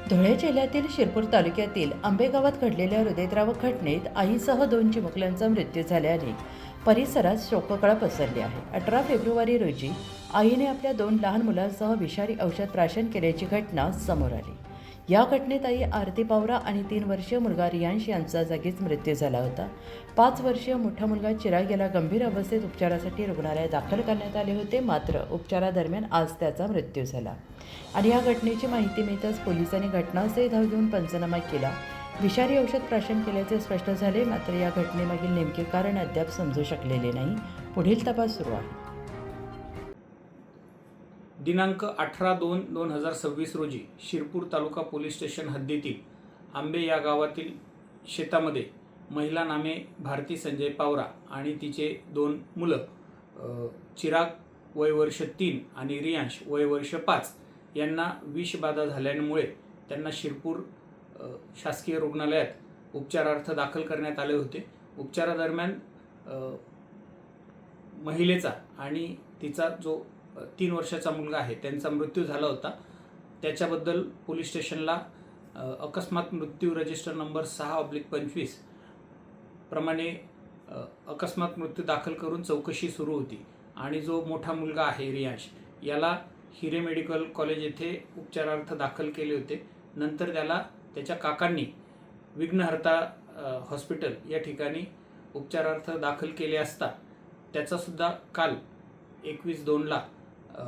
धुळे जिल्ह्यातील शिरपूर तालुक्यातील आंबेगावात घडलेल्या हृदयद्रावक घटनेत आईसह 2 चिमुकल्यांचा मृत्यू झाल्याने परिसरात शोककळा पसरली आहे. 18 फेब्रुवारी रोजी आईने आपल्या 2 लहान मुलांसह विषारी औषध प्राशन केल्याची घटना समोर आली. या घटनेत आई आरती पावरा आणि 3 वर्षीय मुलगा रियांश यांचा जागीच मृत्यू झाला होता. 5 वर्षीय मोठा मुलगा चिराग याला गंभीर अवस्थेत उपचारासाठी रुग्णालयात दाखल करण्यात आले होते. मात्र उपचारादरम्यान आज त्याचा मृत्यू झाला आणि या घटनेची माहिती मिळताच पोलिसांनी घटनास्थळी धाव घेऊन पंचनामा केला. विषारी औषध प्राशन केल्याचे स्पष्ट झाले. मात्र या घटनेमागील नेमके कारण अद्याप समजू शकलेले नाही. पुढील तपास सुरू आहे. दिनांक 18/2/2026 रोजी शिरपूर तालुका पोलीस स्टेशन हद्दीतील आंबे या गावातील शेतामध्ये महिला नामे भारती संजय पावरा आणि तिचे 2 मुलं चिराग वय वर्ष 3 आणि रियांश वय वर्ष 5 यांना विषबाधा झाल्यामुळे त्यांना शिरपूर शासकीय रुग्णालयात उपचारार्थ दाखल करण्यात आले होते. उपचारादरम्यान महिलेचा आणि तिचा जो 3 वर्षाचा मुलगा आहे त्यांचा मृत्यू झाला होता. त्याच्याबद्दल पोलीस स्टेशनला अकस्मात मृत्यू रजिस्टर नंबर 6/25 प्रमाणे अकस्मात मृत्यू दाखल करून चौकशी सुरू होती आणि जो मोठा मुलगा आहे रियांश याला हिरे मेडिकल कॉलेज येथे उपचारार्थ दाखल केले होते. नंतर त्याला त्याच्या काकांनी विघ्नहर्ता हॉस्पिटल या ठिकाणी उपचारार्थ दाखल केले असता त्याचासुद्धा काल 21/2ला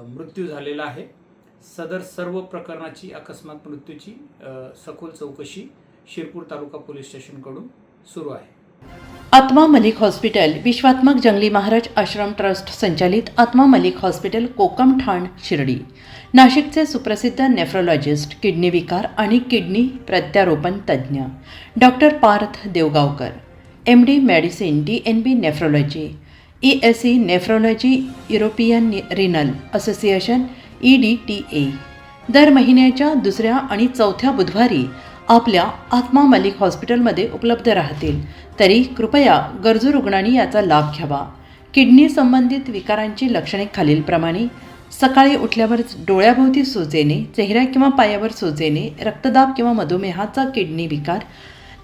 मृत्यू झालेला आहे. सदर सर्व प्रकरणाची अकस्मात मृत्यूची सखोल चौकशी शिरपूर तालुका पोलीस स्टेशनकडून सुरू आहे. आत्मा मलिक हॉस्पिटल विश्वात्मक जंगली महाराज आश्रम ट्रस्ट संचालित आत्मा मलिक हॉस्पिटल कोकमठाण शिर्डी नाशिकचे सुप्रसिद्ध नेफ्रोलॉजिस्ट, किडनी विकार आणि किडनी प्रत्यारोपण तज्ज्ञ doctor Parth Devgaonkar, MD medicine, DNB nephrology, ESE nephrology, European renal association EDTA दर महिन्याच्या 2ऱ्या आणि 4थ्या बुधवारी आपल्या आत्मा मलिक हॉस्पिटलमध्ये उपलब्ध राहतील. तरी कृपया गरजू रुग्णांनी याचा लाभ घ्यावा. किडनी संबंधित विकारांची लक्षणे खालीलप्रमाणे: सकाळी उठल्यावर डोळ्याभोवती सूज येणे, चेहऱ्या किंवा पायावर सूज येणे, रक्तदाब किंवा मधुमेहाचा किडनी विकार,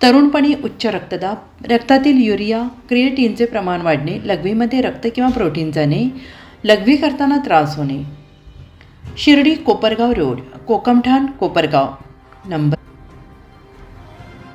तरुणपणी उच्च रक्तदाब, रक्तातील युरिया क्रिएटिनचे प्रमाण वाढणे, लघवीमध्ये रक्त किंवा प्रोटीन जाणे, लघवी करताना त्रास होणे. शिर्डी कोपरगाव रोड, कोकमठाण, कोपरगाव. नंबर